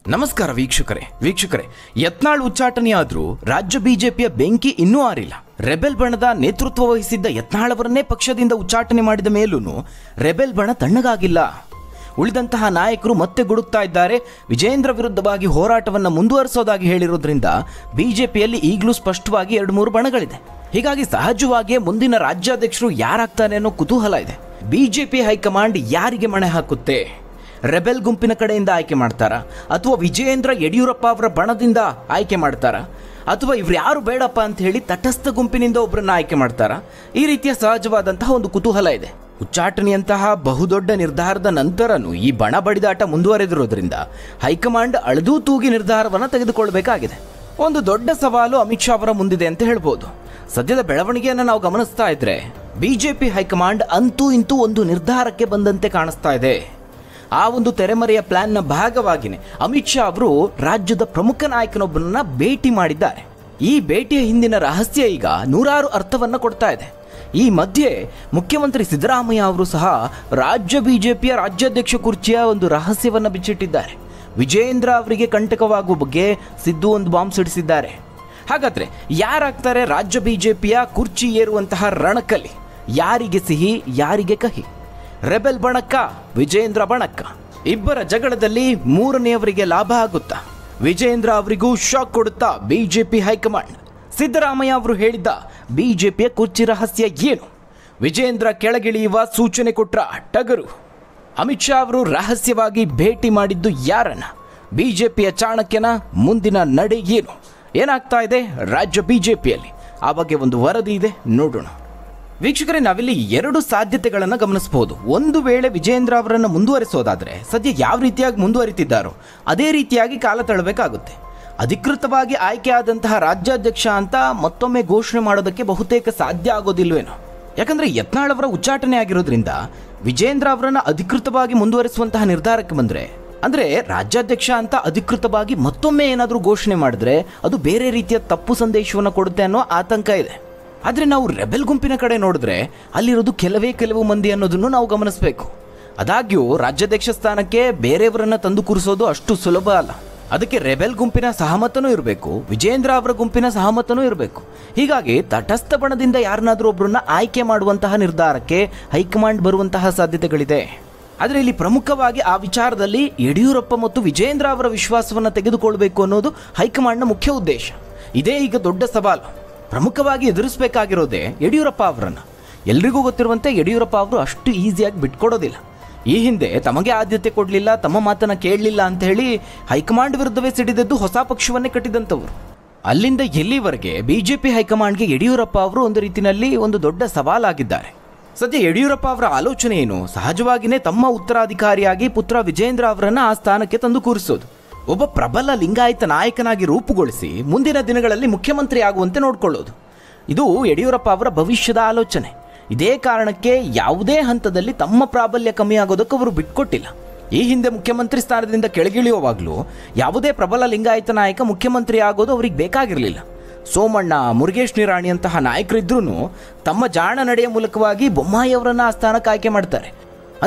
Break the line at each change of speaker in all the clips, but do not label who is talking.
ನಮಸ್ಕಾರ ವೀಕ್ಷಕರೇ, ಯತ್ನಾಳ್ ಉಚ್ಚಾಟನೆಯಾದ್ರೂ ರಾಜ್ಯ ಬಿಜೆಪಿಯ ಬೆಂಕಿ ಇನ್ನೂ ಆರಿಲ್ಲ. ರೆಬೆಲ್ ಬಣದ ನೇತೃತ್ವ ವಹಿಸಿದ್ದ ಯತ್ನಾಳ್ ಅವರನ್ನೇ ಪಕ್ಷದಿಂದ ಉಚ್ಚಾಟನೆ ಮಾಡಿದ ಮೇಲೂ ರೆಬೆಲ್ ಬಣ ತಣ್ಣಗಾಗಿಲ್ಲ. ಉಳಿದಂತಹ ನಾಯಕರು ಮತ್ತೆ ಗುಡುಕ್ತಾ ಇದ್ದಾರೆ. ವಿಜೇಂದ್ರ ವಿರುದ್ಧವಾಗಿ ಹೋರಾಟವನ್ನು ಮುಂದುವರಿಸೋದಾಗಿ ಹೇಳಿರೋದ್ರಿಂದ ಬಿಜೆಪಿಯಲ್ಲಿ ಈಗಲೂ ಸ್ಪಷ್ಟವಾಗಿ 2-3 ಬಣಗಳಿದೆ. ಹೀಗಾಗಿ ಸಹಜವಾಗಿಯೇ ಮುಂದಿನ ರಾಜ್ಯಾಧ್ಯಕ್ಷರು ಯಾರಾಗ್ತಾನೆ ಅನ್ನೋ ಕುತೂಹಲ ಇದೆ. ಬಿಜೆಪಿ ಹೈಕಮಾಂಡ್ ಯಾರಿಗೆ ಮಣೆ ಹಾಕುತ್ತೆ? ರೆಬೆಲ್ ಗುಂಪಿನ ಕಡೆಯಿಂದ ಆಯ್ಕೆ ಮಾಡ್ತಾರಾ, ಅಥವಾ ವಿಜಯೇಂದ್ರ ಯಡಿಯೂರಪ್ಪ ಅವರ ಬಣದಿಂದ ಆಯ್ಕೆ ಮಾಡ್ತಾರಾ, ಅಥವಾ ಇವ್ರು ಯಾರು ಬೇಡಪ್ಪ ಅಂತ ಹೇಳಿ ತಟಸ್ಥ ಗುಂಪಿನಿಂದ ಒಬ್ಬರನ್ನ ಆಯ್ಕೆ ಮಾಡ್ತಾರಾ? ಈ ರೀತಿಯ ಸಹಜವಾದಂತಹ ಒಂದು ಕುತೂಹಲ ಇದೆ. ಉಚ್ಚಾಟನೆಯಂತಹ ಬಹುದೊಡ್ಡ ನಿರ್ಧಾರದ ನಂತರನೂ ಈ ಬಣ ಬಡಿದಾಟ ಮುಂದುವರೆದಿರೋದ್ರಿಂದ ಹೈಕಮಾಂಡ್ ಅಳೆದೂ ತೂಗಿ ನಿರ್ಧಾರವನ್ನು ತೆಗೆದುಕೊಳ್ಬೇಕಾಗಿದೆ. ಒಂದು ದೊಡ್ಡ ಸವಾಲು ಅಮಿತ್ ಶಾ ಅವರ ಮುಂದಿದೆ ಅಂತ ಹೇಳ್ಬೋದು. ಸದ್ಯದ ಬೆಳವಣಿಗೆಯನ್ನು ನಾವು ಗಮನಿಸ್ತಾ ಇದ್ರೆ ಬಿಜೆಪಿ ಹೈಕಮಾಂಡ್ ಅಂತೂ ಇಂತೂ ಒಂದು ನಿರ್ಧಾರಕ್ಕೆ ಬಂದಂತೆ ಕಾಣಿಸ್ತಾ ಇದೆ. ಆ ಒಂದು ತೆರೆಮರೆಯ ಪ್ಲಾನ್ನ ಭಾಗವಾಗಿಯೇ ಅಮಿತ್ ಶಾ ಅವರು ರಾಜ್ಯದ ಪ್ರಮುಖ ನಾಯಕನೊಬ್ಬರನ್ನ ಭೇಟಿ ಮಾಡಿದ್ದಾರೆ. ಈ ಭೇಟಿಯ ಹಿಂದಿನ ರಹಸ್ಯ ಈಗ ನೂರಾರು ಅರ್ಥವನ್ನು ಕೊಡ್ತಾ ಇದೆ. ಈ ಮಧ್ಯೆ ಮುಖ್ಯಮಂತ್ರಿ ಸಿದ್ದರಾಮಯ್ಯ ಅವರು ಸಹ ರಾಜ್ಯ ಬಿಜೆಪಿಯ ರಾಜ್ಯಾಧ್ಯಕ್ಷ ಕುರ್ಚಿಯ ಒಂದು ರಹಸ್ಯವನ್ನು ಬಿಚ್ಚಿಟ್ಟಿದ್ದಾರೆ. ವಿಜಯೇಂದ್ರ ಅವರಿಗೆ ಕಂಟಕವಾಗುವ ಬಗ್ಗೆ ಸಿದ್ದು ಒಂದು ಬಾಂಬ್ ಸಿಡಿಸಿದ್ದಾರೆ. ಹಾಗಾದ್ರೆ ಯಾರಾಗ್ತಾರೆ ರಾಜ್ಯ ಬಿಜೆಪಿಯ ಕುರ್ಚಿ ಏರುವಂತಹ ರಣಕಲಿ? ಯಾರಿಗೆ ಸಿಹಿ, ಯಾರಿಗೆ ಕಹಿ? ರೆಬೆಲ್ ಬಣಕ್ಕ, ವಿಜಯೇಂದ್ರ ಬಣಕ್ಕ? ಇಬ್ಬರ ಜಗಳದಲ್ಲಿ ಮೂರನೆಯವರಿಗೆ ಲಾಭ ಆಗುತ್ತಾ? ವಿಜಯೇಂದ್ರ ಅವರಿಗೂ ಶಾಕ್ ಕೊಡುತ್ತಾ ಬಿಜೆಪಿ ಹೈಕಮಾಂಡ್? ಸಿದ್ದರಾಮಯ್ಯ ಅವರು ಹೇಳಿದ್ದ ಬಿಜೆಪಿಯ ಕುರ್ಚಿ ರಹಸ್ಯ ಏನು? ವಿಜಯೇಂದ್ರ ಕೆಳಗಿಳಿಯುವ ಸೂಚನೆ ಕೊಟ್ರ ಟಗರು? ಅಮಿತ್ ಶಾ ಅವರು ರಹಸ್ಯವಾಗಿ ಭೇಟಿ ಮಾಡಿದ್ದು ಯಾರನ್ನ? ಬಿಜೆಪಿಯ ಚಾಣಕ್ಯನ ಮುಂದಿನ ನಡೆ ಏನು? ಏನಾಗ್ತಾ ಇದೆ ರಾಜ್ಯ ಬಿಜೆಪಿಯಲ್ಲಿ? ಆ ಬಗ್ಗೆ ಒಂದು ವರದಿ ಇದೆ, ನೋಡೋಣ. ವೀಕ್ಷಕರೇ, ನಾವಿಲ್ಲಿ 2 ಸಾಧ್ಯತೆಗಳನ್ನು ಗಮನಿಸಬಹುದು. ಒಂದು ವೇಳೆ ವಿಜಯೇಂದ್ರ ಅವರನ್ನು ಮುಂದುವರಿಸೋದಾದರೆ ಸದ್ಯ ಯಾವ ರೀತಿಯಾಗಿ ಮುಂದುವರಿತಿದ್ದಾರೋ ಅದೇ ರೀತಿಯಾಗಿ ಕಾಲ ತಳ್ಳಬೇಕಾಗುತ್ತೆ. ಅಧಿಕೃತವಾಗಿ ಆಯ್ಕೆಯಾದಂತಹ ರಾಜ್ಯಾಧ್ಯಕ್ಷ ಅಂತ ಮತ್ತೊಮ್ಮೆ ಘೋಷಣೆ ಮಾಡೋದಕ್ಕೆ ಬಹುತೇಕ ಸಾಧ್ಯ ಆಗೋದಿಲ್ವೇನೋ. ಯಾಕಂದರೆ ಯತ್ನಾಳ್ ಅವರ ಉಚ್ಚಾಟನೆ ಆಗಿರೋದ್ರಿಂದ ವಿಜಯೇಂದ್ರ ಅವರನ್ನು ಅಧಿಕೃತವಾಗಿ ಮುಂದುವರಿಸುವಂತಹ ನಿರ್ಧಾರಕ್ಕೆ ಬಂದರೆ, ಅಂದರೆ ರಾಜ್ಯಾಧ್ಯಕ್ಷ ಅಂತ ಅಧಿಕೃತವಾಗಿ ಮತ್ತೊಮ್ಮೆ ಏನಾದರೂ ಘೋಷಣೆ ಮಾಡಿದ್ರೆ ಅದು ಬೇರೆ ರೀತಿಯ ತಪ್ಪು ಸಂದೇಶವನ್ನು ಕೊಡುತ್ತೆ ಅನ್ನೋ ಆತಂಕ ಇದೆ. ಆದರೆ ನಾವು ರೆಬೆಲ್ ಗುಂಪಿನ ಕಡೆ ನೋಡಿದ್ರೆ ಅಲ್ಲಿರೋದು ಕೆಲವು ಮಂದಿ ಅನ್ನೋದನ್ನು ನಾವು ಗಮನಿಸಬೇಕು. ಆದಾಗ್ಯೂ ರಾಜ್ಯಾಧ್ಯಕ್ಷ ಸ್ಥಾನಕ್ಕೆ ಬೇರೆಯವರನ್ನು ತಂದು ಕೂರಿಸೋದು ಅಷ್ಟು ಸುಲಭ ಅಲ್ಲ. ಅದಕ್ಕೆ ರೆಬೆಲ್ ಗುಂಪಿನ ಸಹಮತನೂ ಇರಬೇಕು, ವಿಜಯೇಂದ್ರ ಅವರ ಗುಂಪಿನ ಸಹಮತನೂ ಇರಬೇಕು. ಹೀಗಾಗಿ ತಟಸ್ಥ ಬಣದಿಂದ ಯಾರನ್ನಾದರೂ ಒಬ್ಬರನ್ನ ಆಯ್ಕೆ ಮಾಡುವಂತಹ ನಿರ್ಧಾರಕ್ಕೆ ಹೈಕಮಾಂಡ್ ಬರುವಂತಹ ಸಾಧ್ಯತೆಗಳಿದೆ. ಆದರೆ ಇಲ್ಲಿ ಪ್ರಮುಖವಾಗಿ ಆ ವಿಚಾರದಲ್ಲಿ ಯಡಿಯೂರಪ್ಪ ಮತ್ತು ವಿಜಯೇಂದ್ರ ಅವರ ವಿಶ್ವಾಸವನ್ನು ತೆಗೆದುಕೊಳ್ಬೇಕು ಅನ್ನೋದು ಹೈಕಮಾಂಡ್ನ ಮುಖ್ಯ ಉದ್ದೇಶ. ಇದೇ ಈಗ ದೊಡ್ಡ ಸವಾಲು. ಪ್ರಮುಖವಾಗಿ ಎದುರಿಸಬೇಕಾಗಿರೋದೇ ಯಡಿಯೂರಪ್ಪ ಅವರನ್ನು. ಎಲ್ರಿಗೂ ಗೊತ್ತಿರುವಂತೆ ಯಡಿಯೂರಪ್ಪ ಅವರು ಅಷ್ಟು ಈಸಿಯಾಗಿ ಬಿಟ್ಕೊಡೋದಿಲ್ಲ. ಈ ಹಿಂದೆ ತಮಗೆ ಆದ್ಯತೆ ಕೊಡಲಿಲ್ಲ, ತಮ್ಮ ಮಾತನ್ನು ಕೇಳಲಿಲ್ಲ ಅಂತ ಹೇಳಿ ಹೈಕಮಾಂಡ್ ವಿರುದ್ಧವೇ ಸಿಡಿದದ್ದು ಹೊಸ ಪಕ್ಷವನ್ನೇ ಕಟ್ಟಿದಂಥವರು. ಅಲ್ಲಿಂದ ಎಲ್ಲಿವರೆಗೆ ಬಿಜೆಪಿ ಹೈಕಮಾಂಡ್ಗೆ ಯಡಿಯೂರಪ್ಪ ಅವರು ಒಂದು ರೀತಿಯಲ್ಲಿ ಒಂದು ದೊಡ್ಡ ಸವಾಲಾಗಿದ್ದಾರೆ. ಸದ್ಯ ಯಡಿಯೂರಪ್ಪ ಅವರ ಆಲೋಚನೆ ಏನು? ಸಹಜವಾಗಿಯೇ ತಮ್ಮ ಉತ್ತರಾಧಿಕಾರಿಯಾಗಿ ಪುತ್ರ ವಿಜಯೇಂದ್ರ ಅವರನ್ನು ಆ ಸ್ಥಾನಕ್ಕೆ ತಂದು ಕೂರಿಸೋದು, ಒಬ್ಬ ಪ್ರಬಲ ಲಿಂಗಾಯತ ನಾಯಕನಾಗಿ ರೂಪುಗೊಳಿಸಿ ಮುಂದಿನ ದಿನಗಳಲ್ಲಿ ಮುಖ್ಯಮಂತ್ರಿ ಆಗುವಂತೆ ನೋಡಿಕೊಳ್ಳೋದು. ಇದು ಯಡಿಯೂರಪ್ಪ ಅವರ ಭವಿಷ್ಯದ ಆಲೋಚನೆ. ಇದೇ ಕಾರಣಕ್ಕೆ ಯಾವುದೇ ಹಂತದಲ್ಲಿ ತಮ್ಮ ಪ್ರಾಬಲ್ಯ ಕಮ್ಮಿ ಆಗೋದಕ್ಕೆ ಅವರು ಬಿಟ್ಕೊಟ್ಟಿಲ್ಲ. ಈ ಹಿಂದೆ ಮುಖ್ಯಮಂತ್ರಿ ಸ್ಥಾನದಿಂದ ಕೆಳಗಿಳಿಯುವಾಗಲೂ ಯಾವುದೇ ಪ್ರಬಲ ಲಿಂಗಾಯತ ನಾಯಕ ಮುಖ್ಯಮಂತ್ರಿ ಆಗೋದು ಅವ್ರಿಗೆ ಬೇಕಾಗಿರಲಿಲ್ಲ. ಸೋಮಣ್ಣ, ಮುರುಗೇಶ್ ನಿರಾಣಿ ಅಂತಹ ನಾಯಕರಿದ್ರೂ ತಮ್ಮ ಜಾಣ ನಡೆಯ ಮೂಲಕವಾಗಿ ಬೊಮ್ಮಾಯಿ ಅವರನ್ನು ಆ ಸ್ಥಾನಕ್ಕೆ ಆಯ್ಕೆ ಮಾಡ್ತಾರೆ.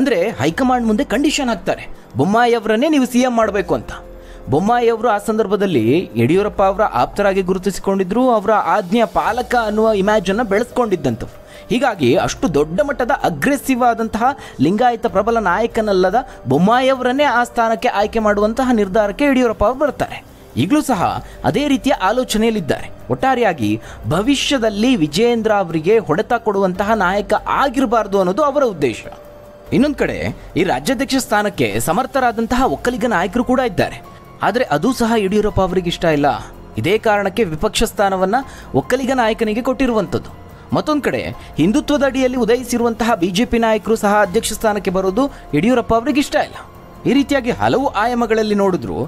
ಅಂದರೆ ಹೈಕಮಾಂಡ್ ಮುಂದೆ ಕಂಡೀಷನ್ ಹಾಕ್ತಾರೆ, ಬೊಮ್ಮಾಯಿ ಅವರನ್ನೇ ನೀವು CM ಮಾಡಬೇಕು ಅಂತ. ಬೊಮ್ಮಾಯಿ ಅವರು ಆ ಸಂದರ್ಭದಲ್ಲಿ ಯಡಿಯೂರಪ್ಪ ಅವರ ಆಪ್ತರಾಗಿ ಗುರುತಿಸಿಕೊಂಡಿದ್ರು, ಅವರ ಆಜ್ಞೆಯ ಪಾಲಕ ಅನ್ನುವ ಇಮ್ಯಾಜನ್ನು ಬೆಳೆಸ್ಕೊಂಡಿದ್ದಂಥವ್ರು. ಹೀಗಾಗಿ ಅಷ್ಟು ದೊಡ್ಡ ಮಟ್ಟದ ಅಗ್ರೆಸಿವ್ ಆದಂತಹ ಲಿಂಗಾಯತ ಪ್ರಬಲ ನಾಯಕನಲ್ಲದ ಬೊಮ್ಮಾಯಿ ಅವರನ್ನೇ ಆ ಸ್ಥಾನಕ್ಕೆ ಆಯ್ಕೆ ಮಾಡುವಂತಹ ನಿರ್ಧಾರಕ್ಕೆ ಯಡಿಯೂರಪ್ಪ ಅವರು ಬರ್ತಾರೆ. ಈಗಲೂ ಸಹ ಅದೇ ರೀತಿಯ ಆಲೋಚನೆಯಲ್ಲಿದ್ದಾರೆ. ಒಟ್ಟಾರೆಯಾಗಿ ಭವಿಷ್ಯದಲ್ಲಿ ವಿಜಯೇಂದ್ರ ಅವರಿಗೆ ಹೊಡೆತ ಕೊಡುವಂತಹ ನಾಯಕ ಆಗಿರಬಾರ್ದು ಅನ್ನೋದು ಅವರ ಉದ್ದೇಶ. ಇನ್ನೊಂದು ಕಡೆ ಈ ರಾಜ್ಯಾಧ್ಯಕ್ಷ ಸ್ಥಾನಕ್ಕೆ ಸಮರ್ಥರಾದಂತಹ ಒಕ್ಕಲಿಗ ನಾಯಕರು ಕೂಡ ಇದ್ದಾರೆ. ಆದರೆ ಅದು ಸಹ ಯಡಿಯೂರಪ್ಪ ಅವರಿಗೆ ಇಷ್ಟ ಇಲ್ಲ. ಇದೇ ಕಾರಣಕ್ಕೆ ವಿಪಕ್ಷ ಸ್ಥಾನವನ್ನು ಒಕ್ಕಲಿಗ ನಾಯಕನಿಗೆ ಕೊಟ್ಟಿರುವಂಥದ್ದು. ಮತ್ತೊಂದು ಕಡೆ ಹಿಂದುತ್ವದ ಅಡಿಯಲ್ಲಿ ಉದಯಿಸಿರುವಂತಹ ಬಿಜೆಪಿ ನಾಯಕರು ಸಹ ಅಧ್ಯಕ್ಷ ಸ್ಥಾನಕ್ಕೆ ಬರೋದು ಯಡಿಯೂರಪ್ಪ ಅವರಿಗೆ ಇಷ್ಟ ಇಲ್ಲ. ಈ ರೀತಿಯಾಗಿ ಹಲವು ಆಯಾಮಗಳಲ್ಲಿ ನೋಡಿದ್ರು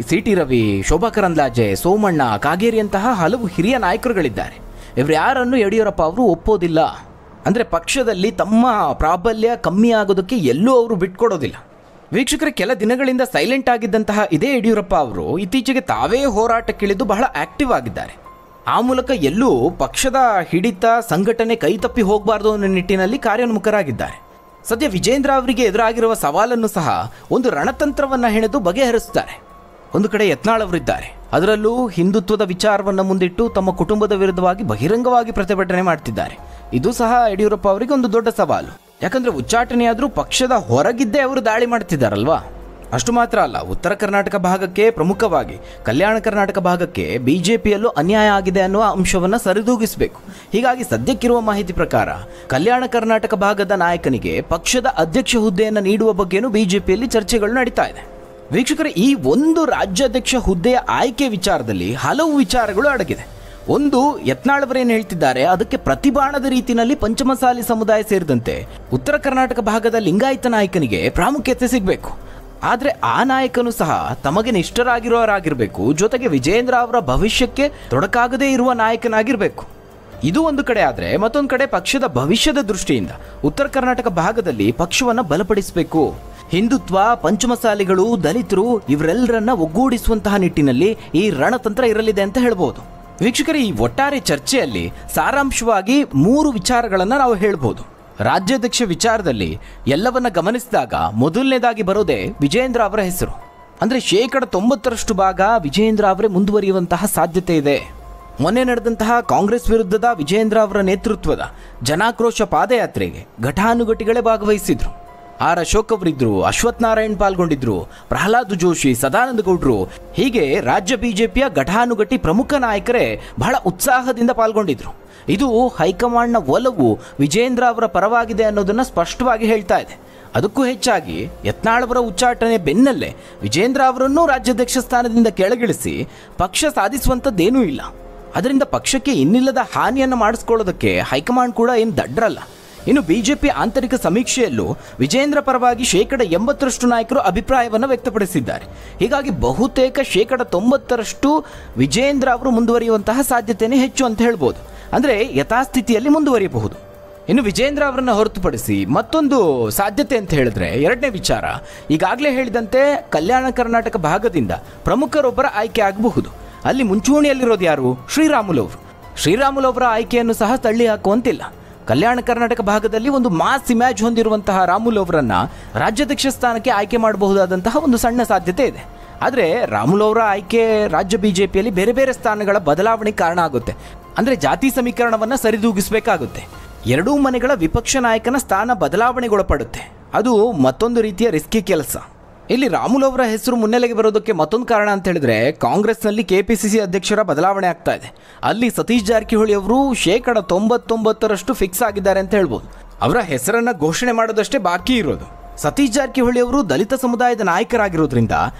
CT ರವಿ, ಶೋಭಾ ಕರಂದ್ಲಾಜೆ, ಸೋಮಣ್ಣ, ಕಾಗೇರಿಯಂತಹ ಹಲವು ಹಿರಿಯ ನಾಯಕರುಗಳಿದ್ದಾರೆ. ಇವರು ಯಾರನ್ನು ಯಡಿಯೂರಪ್ಪ ಅವರು ಒಪ್ಪೋದಿಲ್ಲ. ಅಂದರೆ ಪಕ್ಷದಲ್ಲಿ ತಮ್ಮ ಪ್ರಾಬಲ್ಯ ಕಮ್ಮಿ ಆಗೋದಕ್ಕೆ ಎಲ್ಲೂ ಅವರು ಬಿಟ್ಕೊಡೋದಿಲ್ಲ. ವೀಕ್ಷಕರೇ, ಕೆಲ ದಿನಗಳಿಂದ ಸೈಲೆಂಟ್ ಆಗಿದ್ದಂತಹ ಇದೇ ಯಡಿಯೂರಪ್ಪ ಅವರು ಇತ್ತೀಚೆಗೆ ತಾವೇ ಹೋರಾಟಕ್ಕಿಳಿದು ಬಹಳ ಆಕ್ಟಿವ್ ಆಗಿದ್ದಾರೆ. ಆ ಮೂಲಕ ಎಲ್ಲೂ ಪಕ್ಷದ ಹಿಡಿತ, ಸಂಘಟನೆ ಕೈತಪ್ಪಿ ಹೋಗಬಾರ್ದು ಅನ್ನೋ ನಿಟ್ಟಿನಲ್ಲಿ ಕಾರ್ಯೋನ್ಮುಖರಾಗಿದ್ದಾರೆ. ಸದ್ಯ ವಿಜಯೇಂದ್ರ ಅವರಿಗೆ ಎದುರಾಗಿರುವ ಸವಾಲನ್ನು ಸಹ ಒಂದು ರಣತಂತ್ರವನ್ನು ಹೆಣೆದು ಬಗೆಹರಿಸುತ್ತಾರೆ. ಒಂದು ಕಡೆ ಯತ್ನಾಳ್ ಅವರಿದ್ದಾರೆ, ಅದರಲ್ಲೂ ಹಿಂದುತ್ವದ ವಿಚಾರವನ್ನು ಮುಂದಿಟ್ಟು ತಮ್ಮ ಕುಟುಂಬದ ವಿರುದ್ಧವಾಗಿ ಬಹಿರಂಗವಾಗಿ ಪ್ರತಿಭಟನೆ ಮಾಡ್ತಿದ್ದಾರೆ. ಇದು ಸಹ ಯಡಿಯೂರಪ್ಪ ಅವರಿಗೆ ಒಂದು ದೊಡ್ಡ ಸವಾಲು. ಯಾಕಂದ್ರೆ ಉಚ್ಚಾಟನೆಯಾದ್ರೂ ಪಕ್ಷದ ಹೊರಗಿದ್ದೇ ಅವರು ದಾಳಿ ಮಾಡ್ತಿದ್ದಾರಲ್ವಾ. ಅಷ್ಟು ಮಾತ್ರ ಅಲ್ಲ, ಉತ್ತರ ಕರ್ನಾಟಕ ಭಾಗಕ್ಕೆ, ಪ್ರಮುಖವಾಗಿ ಕಲ್ಯಾಣ ಕರ್ನಾಟಕ ಭಾಗಕ್ಕೆ ಬಿಜೆಪಿಯಲ್ಲೂ ಅನ್ಯಾಯ ಆಗಿದೆ ಅನ್ನುವ ಅಂಶವನ್ನು ಸರಿದೂಗಿಸಬೇಕು. ಹೀಗಾಗಿ ಸದ್ಯಕ್ಕಿರುವ ಮಾಹಿತಿ ಪ್ರಕಾರ ಕಲ್ಯಾಣ ಕರ್ನಾಟಕ ಭಾಗದ ನಾಯಕನಿಗೆ ಪಕ್ಷದ ಅಧ್ಯಕ್ಷ ಹುದ್ದೆಯನ್ನು ನೀಡುವ ಬಗ್ಗೆನೂ ಬಿಜೆಪಿಯಲ್ಲಿ ಚರ್ಚೆಗಳು ನಡೀತಾ ಇದೆ. ವೀಕ್ಷಕರೇ, ಈ ಒಂದು ರಾಜ್ಯಾಧ್ಯಕ್ಷ ಹುದ್ದೆಯ ಆಯ್ಕೆ ವಿಚಾರದಲ್ಲಿ ಹಲವು ವಿಚಾರಗಳು ಅಡಗಿದೆ. ಒಂದು, ಯತ್ನಾಳ್ ಅವರೇನು ಹೇಳ್ತಿದ್ದಾರೆ ಅದಕ್ಕೆ ಪ್ರತಿಬಾಣದ ರೀತಿಯಲ್ಲಿ ಪಂಚಮಸಾಲಿ ಸಮುದಾಯ ಸೇರಿದಂತೆ ಉತ್ತರ ಕರ್ನಾಟಕ ಭಾಗದ ಲಿಂಗಾಯತ ನಾಯಕನಿಗೆ ಪ್ರಾಮುಖ್ಯತೆ ಸಿಗಬೇಕು. ಆದರೆ ಆ ನಾಯಕನು ಸಹ ತಮಗೆ ನಿಷ್ಠರಾಗಿರೋರಾಗಿರಬೇಕು, ಜೊತೆಗೆ ವಿಜೇಂದ್ರ ಅವರ ಭವಿಷ್ಯಕ್ಕೆ ತೊಡಕಾಗದೇ ಇರುವ ನಾಯಕನಾಗಿರಬೇಕು. ಇದು ಒಂದು ಕಡೆ. ಆದರೆ ಮತ್ತೊಂದು ಕಡೆ ಪಕ್ಷದ ಭವಿಷ್ಯದ ದೃಷ್ಟಿಯಿಂದ ಉತ್ತರ ಕರ್ನಾಟಕ ಭಾಗದಲ್ಲಿ ಪಕ್ಷವನ್ನು ಬಲಪಡಿಸಬೇಕು. ಹಿಂದುತ್ವ, ಪಂಚಮಸಾಲಿಗಳು, ದಲಿತರು ಇವರೆಲ್ಲರನ್ನ ಒಗ್ಗೂಡಿಸುವಂತಹ ನಿಟ್ಟಿನಲ್ಲಿ ಈ ರಣತಂತ್ರ ಇರಲಿದೆ ಅಂತ ಹೇಳ್ಬೋದು. ವೀಕ್ಷಕರೇ, ಈ ಒಟ್ಟಾರೆ ಚರ್ಚೆಯಲ್ಲಿ ಸಾರಾಂಶವಾಗಿ 3 ವಿಚಾರಗಳನ್ನು ನಾವು ಹೇಳ್ಬೋದು. ರಾಜ್ಯಾಧ್ಯಕ್ಷ ವಿಚಾರದಲ್ಲಿ ಎಲ್ಲವನ್ನ ಗಮನಿಸಿದಾಗ ಮೊದಲನೇದಾಗಿ ಬರೋದೇ ವಿಜೇಂದ್ರ ಅವರ ಹೆಸರು. ಅಂದರೆ 90% ಭಾಗ ವಿಜೇಂದ್ರ ಅವರೇ ಮುಂದುವರಿಯುವಂತಹ ಸಾಧ್ಯತೆ ಇದೆ. ಮೊನ್ನೆ ನಡೆದಂತಹ ಕಾಂಗ್ರೆಸ್ ವಿರುದ್ಧದ ವಿಜೇಂದ್ರ ಅವರ ನೇತೃತ್ವದ ಜನಾಕ್ರೋಶ ಪಾದಯಾತ್ರೆಗೆ ಘಟಾನುಘಟಿಗಳೇ ಭಾಗವಹಿಸಿದ್ರು. ಆರ್ ಅಶೋಕ್ ಅವರಿದ್ರು, ಅಶ್ವಥ್ ನಾರಾಯಣ್ ಪಾಲ್ಗೊಂಡಿದ್ರು, ಪ್ರಹ್ಲಾದ್ ಜೋಶಿ, ಸದಾನಂದ ಗೌಡ್ರು, ಹೀಗೆ ರಾಜ್ಯ ಬಿಜೆಪಿಯ ಘಟಾನುಘಟಿ ಪ್ರಮುಖ ನಾಯಕರೇ ಬಹಳ ಉತ್ಸಾಹದಿಂದ ಪಾಲ್ಗೊಂಡಿದ್ರು. ಇದು ಹೈಕಮಾಂಡ್ನ ಒಲವು ವಿಜೇಂದ್ರ ಅವರ ಪರವಾಗಿದೆ ಅನ್ನೋದನ್ನ ಸ್ಪಷ್ಟವಾಗಿ ಹೇಳ್ತಾ ಇದೆ. ಅದಕ್ಕೂ ಹೆಚ್ಚಾಗಿ ಯತ್ನಾಳ್ ಅವರ ಉಚ್ಚಾಟನೆ ಬೆನ್ನಲ್ಲೇ ವಿಜೇಂದ್ರ ಅವರನ್ನು ರಾಜ್ಯಾಧ್ಯಕ್ಷ ಸ್ಥಾನದಿಂದ ಕೆಳಗಿಳಿಸಿ ಪಕ್ಷ ಸಾಧಿಸುವಂಥದ್ದೇನೂ ಇಲ್ಲ. ಅದರಿಂದ ಪಕ್ಷಕ್ಕೆ ಇನ್ನಿಲ್ಲದ ಹಾನಿಯನ್ನು ಮಾಡಿಸ್ಕೊಳ್ಳೋದಕ್ಕೆ ಹೈಕಮಾಂಡ್ ಕೂಡ ಏನು ದಡ್ರಲ್ಲ. ಇನ್ನು ಬಿಜೆಪಿ ಆಂತರಿಕ ಸಮೀಕ್ಷೆಯಲ್ಲೂ ವಿಜೇಂದ್ರ ಪರವಾಗಿ 80% ನಾಯಕರು ಅಭಿಪ್ರಾಯವನ್ನು ವ್ಯಕ್ತಪಡಿಸಿದ್ದಾರೆ. ಹೀಗಾಗಿ ಬಹುತೇಕ 90% ವಿಜೇಂದ್ರ ಅವರು ಮುಂದುವರಿಯುವಂತಹ ಸಾಧ್ಯತೆಯೇ ಹೆಚ್ಚು ಅಂತ ಹೇಳ್ಬೋದು. ಅಂದರೆ ಯಥಾಸ್ಥಿತಿಯಲ್ಲಿ ಮುಂದುವರಿಯಬಹುದು. ಇನ್ನು ವಿಜೇಂದ್ರ ಅವರನ್ನು ಹೊರತುಪಡಿಸಿ ಮತ್ತೊಂದು ಸಾಧ್ಯತೆ ಅಂತ ಹೇಳಿದ್ರೆ, ಎರಡನೇ ವಿಚಾರ, ಈಗಾಗಲೇ ಹೇಳಿದಂತೆ ಕಲ್ಯಾಣ ಕರ್ನಾಟಕ ಭಾಗದಿಂದ ಪ್ರಮುಖರೊಬ್ಬರ ಆಯ್ಕೆ ಆಗಬಹುದು. ಅಲ್ಲಿ ಮುಂಚೂಣಿಯಲ್ಲಿರೋದು ಯಾರು? ಶ್ರೀರಾಮುಲು ಅವರು. ಶ್ರೀರಾಮುಲು ಅವರ ಆಯ್ಕೆಯನ್ನು ಸಹ ತಳ್ಳಿ ಹಾಕುವಂತಿಲ್ಲ. ಕಲ್ಯಾಣ ಕರ್ನಾಟಕ ಭಾಗದಲ್ಲಿ ಒಂದು ಮಾಸ್ ಇಮೇಜ್ ಹೊಂದಿರುವಂತಹ ರಾಮುಲು ಅವರನ್ನ ರಾಜ್ಯಾಧ್ಯಕ್ಷ ಸ್ಥಾನಕ್ಕೆ ಆಯ್ಕೆ ಮಾಡಬಹುದಾದಂತಹ ಒಂದು ಸಣ್ಣ ಸಾಧ್ಯತೆ ಇದೆ. ಆದರೆ ರಾಮುಲು ಅವರ ಆಯ್ಕೆ ರಾಜ್ಯ ಬಿಜೆಪಿಯಲ್ಲಿ ಬೇರೆ ಬೇರೆ ಸ್ಥಾನಗಳ ಬದಲಾವಣೆಗೆ ಕಾರಣ ಆಗುತ್ತೆ. ಅಂದರೆ ಜಾತಿ ಸಮೀಕರಣವನ್ನು ಸರಿದೂಗಿಸಬೇಕಾಗುತ್ತೆ. ಎರಡೂ ಮನೆಗಳ ವಿಪಕ್ಷ ನಾಯಕನ ಸ್ಥಾನ ಬದಲಾವಣೆಗೊಳಪಡುತ್ತೆ. ಅದು ಮತ್ತೊಂದು ರೀತಿಯ ರಿಸ್ಕಿ ಕೆಲಸ. ಇಲ್ಲಿ ರಾಮುಲು ಅವರ ಹೆಸರು ಮುನ್ನೆಲೆಗೆ ಬರೋದಕ್ಕೆ ಮತ್ತೊಂದು ಕಾರಣ ಅಂತ ಹೇಳಿದ್ರೆ, ಕಾಂಗ್ರೆಸ್ನಲ್ಲಿ ಕೆಪಿಸಿಸಿ ಅಧ್ಯಕ್ಷರ ಬದಲಾವಣೆ ಆಗ್ತಾ ಇದೆ. ಅಲ್ಲಿ ಸತೀಶ್ ಜಾರಕಿಹೊಳಿ ಅವರು 99% ಫಿಕ್ಸ್ ಆಗಿದ್ದಾರೆ ಅಂತ ಹೇಳ್ಬೋದು. ಅವರ ಹೆಸರನ್ನ ಘೋಷಣೆ ಮಾಡೋದಷ್ಟೇ ಬಾಕಿ ಇರೋದು. ಸತೀಶ್ ಜಾರಕಿಹೊಳಿ ಅವರು ದಲಿತ ಸಮುದಾಯದ ನಾಯಕರಾಗಿರೋದ್ರಿಂದ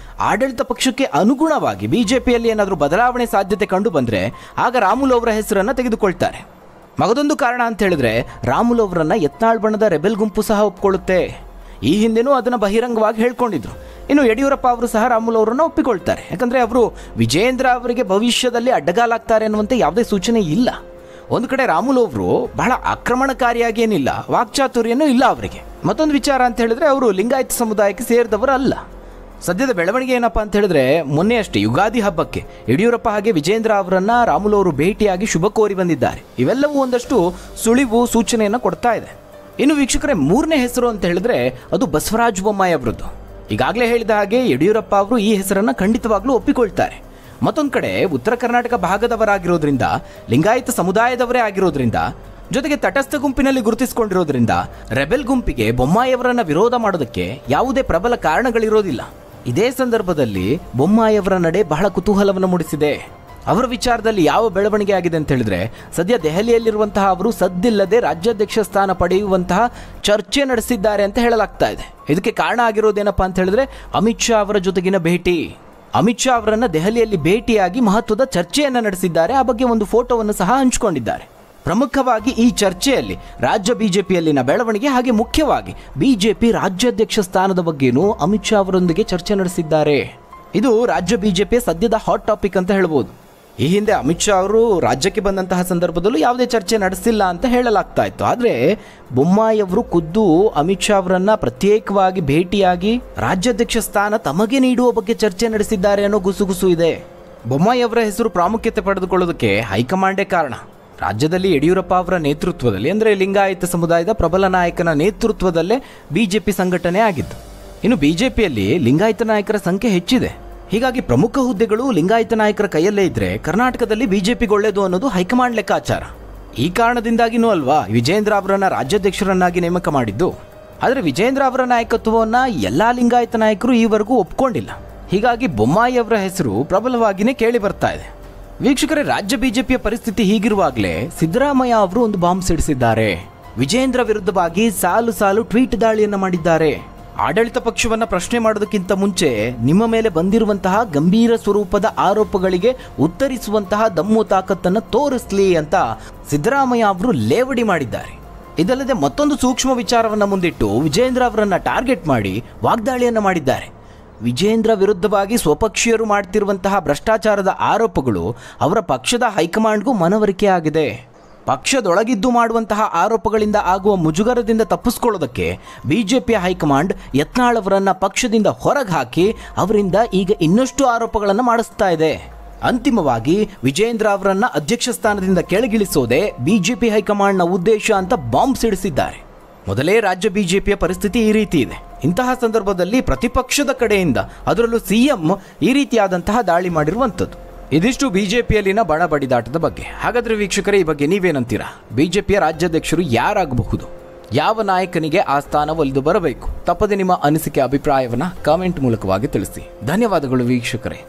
ಆಡಳಿತ ಪಕ್ಷಕ್ಕೆ ಅನುಗುಣವಾಗಿ ಬಿಜೆಪಿಯಲ್ಲಿ ಏನಾದರೂ ಬದಲಾವಣೆ ಸಾಧ್ಯತೆ ಕಂಡು ಬಂದರೆ ಆಗ ರಾಮುಲು ಅವರ ಹೆಸರನ್ನು ತೆಗೆದುಕೊಳ್ತಾರೆ. ಮಗದೊಂದು ಕಾರಣ ಅಂತ ಹೇಳಿದ್ರೆ, ರಾಮುಲು ಅವರನ್ನ ಯತ್ನಾಳ್ ಬಣದ ರೆಬೆಲ್ ಗುಂಪು ಸಹ ಒಪ್ಪಿಕೊಳ್ಳುತ್ತೆ. ಈ ಹಿಂದೆನೂ ಅದನ್ನು ಬಹಿರಂಗವಾಗಿ ಹೇಳ್ಕೊಂಡಿದ್ರು. ಇನ್ನು ಯಡಿಯೂರಪ್ಪ ಅವರು ಸಹ ರಾಮುಲು ಅವರನ್ನು ಒಪ್ಪಿಕೊಳ್ತಾರೆ. ಯಾಕಂದರೆ ಅವರು ವಿಜೇಂದ್ರ ಅವರಿಗೆ ಭವಿಷ್ಯದಲ್ಲಿ ಅಡ್ಡಗಾಲಾಗ್ತಾರೆ ಅನ್ನುವಂತೆ ಯಾವುದೇ ಸೂಚನೆ ಇಲ್ಲ. ಒಂದು ಕಡೆ ರಾಮುಲು ಅವರು ಬಹಳ ಆಕ್ರಮಣಕಾರಿಯಾಗಿ ಏನಿಲ್ಲ, ವಾಕ್ಚಾತುರ್ಯನೂ ಇಲ್ಲ ಅವರಿಗೆ. ಮತ್ತೊಂದು ವಿಚಾರ ಅಂತ ಹೇಳಿದ್ರೆ, ಅವರು ಲಿಂಗಾಯತ ಸಮುದಾಯಕ್ಕೆ ಸೇರಿದವರು ಅಲ್ಲ. ಸದ್ಯದ ಬೆಳವಣಿಗೆ ಏನಪ್ಪಾ ಅಂತ ಹೇಳಿದ್ರೆ, ಮೊನ್ನೆ ಅಷ್ಟೇ ಯುಗಾದಿ ಹಬ್ಬಕ್ಕೆ ಯಡಿಯೂರಪ್ಪ ಹಾಗೆ ವಿಜೇಂದ್ರ ಅವರನ್ನ ರಾಮುಲು ಅವರು ಭೇಟಿಯಾಗಿ ಶುಭ ಕೋರಿ ಬಂದಿದ್ದಾರೆ. ಇವೆಲ್ಲವೂ ಒಂದಷ್ಟು ಸುಳಿವು ಸೂಚನೆಯನ್ನು ಕೊಡ್ತಾ ಇದೆ. ಇನ್ನು ವೀಕ್ಷಕರೇ, 3ನೇ ಹೆಸರು ಅಂತ ಹೇಳಿದ್ರೆ ಅದು ಬಸವರಾಜ ಬೊಮ್ಮಾಯಿ ಅವರದ್ದು. ಈಗಾಗಲೇ ಹೇಳಿದ ಹಾಗೆ ಯಡಿಯೂರಪ್ಪ ಅವರು ಈ ಹೆಸರನ್ನು ಖಂಡಿತವಾಗ್ಲೂ ಒಪ್ಪಿಕೊಳ್ತಾರೆ. ಮತ್ತೊಂದು ಕಡೆ ಉತ್ತರ ಕರ್ನಾಟಕ ಭಾಗದವರಾಗಿರೋದ್ರಿಂದ, ಲಿಂಗಾಯತ ಸಮುದಾಯದವರೇ ಆಗಿರೋದ್ರಿಂದ, ಜೊತೆಗೆ ತಟಸ್ಥ ಗುಂಪಿನಲ್ಲಿ ಗುರುತಿಸಿಕೊಂಡಿರೋದ್ರಿಂದ ರೆಬೆಲ್ ಗುಂಪಿಗೆ ಬೊಮ್ಮಾಯಿ ಅವರನ್ನ ವಿರೋಧ ಮಾಡೋದಕ್ಕೆ ಯಾವುದೇ ಪ್ರಬಲ ಕಾರಣಗಳಿರೋದಿಲ್ಲ. ಇದೇ ಸಂದರ್ಭದಲ್ಲಿ ಬೊಮ್ಮಾಯಿ ಅವರ ನಡೆ ಬಹಳ ಕುತೂಹಲವನ್ನು ಮೂಡಿಸಿದೆ. ಅವರ ವಿಚಾರದಲ್ಲಿ ಯಾವ ಬೆಳವಣಿಗೆ ಆಗಿದೆ ಅಂತ ಹೇಳಿದ್ರೆ, ಸದ್ಯ ದೆಹಲಿಯಲ್ಲಿರುವಂತಹ ಅವರು ಸದ್ದಿಲ್ಲದೆ ರಾಜ್ಯಾಧ್ಯಕ್ಷ ಸ್ಥಾನ ಪಡೆಯುವಂತಹ ಚರ್ಚೆ ನಡೆಸಿದ್ದಾರೆ ಅಂತ ಹೇಳಲಾಗ್ತಾ ಇದೆ. ಇದಕ್ಕೆ ಕಾರಣ ಆಗಿರೋದೇನಪ್ಪಾ ಅಂತ ಹೇಳಿದ್ರೆ, ಅಮಿತ್ ಶಾ ಅವರ ಜೊತೆಗಿನ ಭೇಟಿ. ಅಮಿತ್ ಶಾ ಅವರನ್ನ ದೆಹಲಿಯಲ್ಲಿ ಭೇಟಿಯಾಗಿ ಮಹತ್ವದ ಚರ್ಚೆಯನ್ನು ನಡೆಸಿದ್ದಾರೆ. ಆ ಬಗ್ಗೆ ಒಂದು ಫೋಟೋವನ್ನು ಸಹ ಹಂಚಿಕೊಂಡಿದ್ದಾರೆ. ಪ್ರಮುಖವಾಗಿ ಈ ಚರ್ಚೆಯಲ್ಲಿ ರಾಜ್ಯ ಬಿಜೆಪಿಯಲ್ಲಿನ ಬೆಳವಣಿಗೆ, ಹಾಗೆ ಮುಖ್ಯವಾಗಿ ಬಿಜೆಪಿ ರಾಜ್ಯಾಧ್ಯಕ್ಷ ಸ್ಥಾನದ ಬಗ್ಗೆನೂ ಅಮಿತ್ ಶಾ ಅವರೊಂದಿಗೆ ಚರ್ಚೆ ನಡೆಸಿದ್ದಾರೆ. ಇದು ರಾಜ್ಯ ಬಿಜೆಪಿಯ ಸದ್ಯದ ಹಾಟ್ ಟಾಪಿಕ್ ಅಂತ ಹೇಳ್ಬೋದು. ಈ ಹಿಂದೆ ಅಮಿತ್ ಶಾ ಅವರು ರಾಜ್ಯಕ್ಕೆ ಬಂದಂತಹ ಸಂದರ್ಭದಲ್ಲೂ ಯಾವುದೇ ಚರ್ಚೆ ನಡೆಸಿಲ್ಲ ಅಂತ ಹೇಳಲಾಗ್ತಾ ಇತ್ತು. ಆದರೆ ಬೊಮ್ಮಾಯಿ ಅವರು ಖುದ್ದು ಅಮಿತ್ ಶಾ ಅವರನ್ನ ಪ್ರತ್ಯೇಕವಾಗಿ ಭೇಟಿಯಾಗಿ ರಾಜ್ಯಾಧ್ಯಕ್ಷ ಸ್ಥಾನ ತಮಗೆ ನೀಡುವ ಬಗ್ಗೆ ಚರ್ಚೆ ನಡೆಸಿದ್ದಾರೆ ಅನ್ನೋ ಗುಸುಗುಸು ಇದೆ. ಬೊಮ್ಮಾಯಿ ಅವರ ಹೆಸರು ಪ್ರಾಮುಖ್ಯತೆ ಪಡೆದುಕೊಳ್ಳೋದಕ್ಕೆ ಹೈಕಮಾಂಡೇ ಕಾರಣ. ರಾಜ್ಯದಲ್ಲಿ ಯಡಿಯೂರಪ್ಪ ಅವರ ನೇತೃತ್ವದಲ್ಲಿ, ಅಂದರೆ ಲಿಂಗಾಯತ ಸಮುದಾಯದ ಪ್ರಬಲ ನಾಯಕನ ನೇತೃತ್ವದಲ್ಲೇ ಬಿಜೆಪಿ ಸಂಘಟನೆ ಆಗಿತ್ತು. ಇನ್ನು ಬಿಜೆಪಿಯಲ್ಲಿ ಲಿಂಗಾಯತ ನಾಯಕರ ಸಂಖ್ಯೆ ಹೆಚ್ಚಿದೆ. ಹೀಗಾಗಿ ಪ್ರಮುಖ ಹುದ್ದೆಗಳು ಲಿಂಗಾಯತ ನಾಯಕರ ಕೈಯಲ್ಲೇ ಇದ್ರೆ ಕರ್ನಾಟಕದಲ್ಲಿ ಬಿಜೆಪಿಗೆ ಒಳ್ಳೆಯದು ಅನ್ನೋದು ಹೈಕಮಾಂಡ್ ಲೆಕ್ಕಾಚಾರ. ಈ ಕಾರಣದಿಂದಾಗಿನೂ ಅಲ್ವಾ ವಿಜೇಂದ್ರ ಅವರನ್ನ ರಾಜ್ಯಾಧ್ಯಕ್ಷರನ್ನಾಗಿ ನೇಮಕ ಮಾಡಿದ್ದು. ಆದರೆ ವಿಜೇಂದ್ರ ಅವರ ನಾಯಕತ್ವವನ್ನು ಎಲ್ಲಾ ಲಿಂಗಾಯತ ನಾಯಕರು ಈವರೆಗೂ ಒಪ್ಕೊಂಡಿಲ್ಲ. ಹೀಗಾಗಿ ಬೊಮ್ಮಾಯಿ ಅವರ ಹೆಸರು ಪ್ರಬಲವಾಗಿಯೇ ಕೇಳಿ ಬರ್ತಾ ಇದೆ. ವೀಕ್ಷಕರೇ, ರಾಜ್ಯ ಬಿಜೆಪಿಯ ಪರಿಸ್ಥಿತಿ ಹೀಗಿರುವಾಗಲೇ ಸಿದ್ದರಾಮಯ್ಯ ಅವರು ಒಂದು ಬಾಂಬ್ ಸಿಡಿಸಿದ್ದಾರೆ. ವಿಜೇಂದ್ರ ವಿರುದ್ಧವಾಗಿ ಸಾಲು ಸಾಲು ಟ್ವೀಟ್ ದಾಳಿಯನ್ನು ಮಾಡಿದ್ದಾರೆ. ಆಡಳಿತ ಪಕ್ಷವನ್ನ ಪ್ರಶ್ನೆ ಮಾಡೋದಕ್ಕಿಂತ ಮುಂಚೆ ನಿಮ್ಮ ಮೇಲೆ ಬಂದಿರುವಂತಹ ಗಂಭೀರ ಸ್ವರೂಪದ ಆರೋಪಗಳಿಗೆ ಉತ್ತರಿಸುವಂತಹ ದಮ್ಮು ತಾಕತ್ತನ್ನು ತೋರಿಸಲಿ ಅಂತ ಸಿದ್ದರಾಮಯ್ಯ ಅವರು ಲೇವಡಿ ಮಾಡಿದ್ದಾರೆ. ಇದಲ್ಲದೆ ಮತ್ತೊಂದು ಸೂಕ್ಷ್ಮ ವಿಚಾರವನ್ನು ಮುಂದಿಟ್ಟು ವಿಜೇಂದ್ರ ಅವರನ್ನ ಟಾರ್ಗೆಟ್ ಮಾಡಿ ವಾಗ್ದಾಳಿಯನ್ನು ಮಾಡಿದ್ದಾರೆ. ವಿಜೇಂದ್ರ ವಿರುದ್ಧವಾಗಿ ಸ್ವಪಕ್ಷೀಯರು ಮಾಡ್ತಿರುವಂತಹ ಭ್ರಷ್ಟಾಚಾರದ ಆರೋಪಗಳು ಅವರ ಪಕ್ಷದ ಹೈಕಮಾಂಡ್ಗೂ ಮನವರಿಕೆ ಆಗಿದೆ. ಪಕ್ಷದೊಳಗಿದ್ದು ಮಾಡುವಂತಹ ಆರೋಪಗಳಿಂದ ಆಗುವ ಮುಜುಗರದಿಂದ ತಪ್ಪಿಸ್ಕೊಳ್ಳೋದಕ್ಕೆ ಬಿಜೆಪಿಯ ಹೈಕಮಾಂಡ್ ಯತ್ನಾಳ್ ಅವರನ್ನ ಪಕ್ಷದಿಂದ ಹೊರಗೆ ಹಾಕಿ ಅವರಿಂದ ಈಗ ಇನ್ನಷ್ಟು ಆರೋಪಗಳನ್ನು ಮಾಡಿಸ್ತಾ ಇದೆ. ಅಂತಿಮವಾಗಿ ವಿಜೇಂದ್ರ ಅವರನ್ನ ಅಧ್ಯಕ್ಷ ಸ್ಥಾನದಿಂದ ಕೆಳಗಿಳಿಸೋದೇ ಬಿಜೆಪಿ ಹೈಕಮಾಂಡ್ನ ಉದ್ದೇಶ ಅಂತ ಬಾಂಬ್ ಸಿಡಿಸಿದ್ದಾರೆ. ಮೊದಲೇ ರಾಜ್ಯ ಬಿಜೆಪಿಯ ಪರಿಸ್ಥಿತಿ ಈ ರೀತಿ ಇದೆ. ಇಂತಹ ಸಂದರ್ಭದಲ್ಲಿ ಪ್ರತಿಪಕ್ಷದ ಕಡೆಯಿಂದ, ಅದರಲ್ಲೂ ಸಿಎಂ ಈ ರೀತಿಯಾದಂತಹ ದಾಳಿ ಮಾಡಿರುವಂಥದ್ದು. ಇದಿಷ್ಟು ಬಿಜೆಪಿಯಲ್ಲಿನ ಬಣ ಬಡಿದಾಟದ ಬಗ್ಗೆ. ಹಾಗಾದ್ರೆ ವೀಕ್ಷಕರೇ, ಈ ಬಗ್ಗೆ ನೀವೇನಂತೀರಾ? ಬಿಜೆಪಿಯ ರಾಜ್ಯಾಧ್ಯಕ್ಷರು ಯಾರಾಗಬಹುದು? ಯಾವ ನಾಯಕನಿಗೆ ಆ ಸ್ಥಾನ ಒಲಿದು ಬರಬೇಕು? ತಪ್ಪದೆ ನಿಮ್ಮ ಅನಿಸಿಕೆ, ಅಭಿಪ್ರಾಯವನ್ನ ಕಾಮೆಂಟ್ ಮೂಲಕವಾಗಿ ತಿಳಿಸಿ. ಧನ್ಯವಾದಗಳು ವೀಕ್ಷಕರೇ.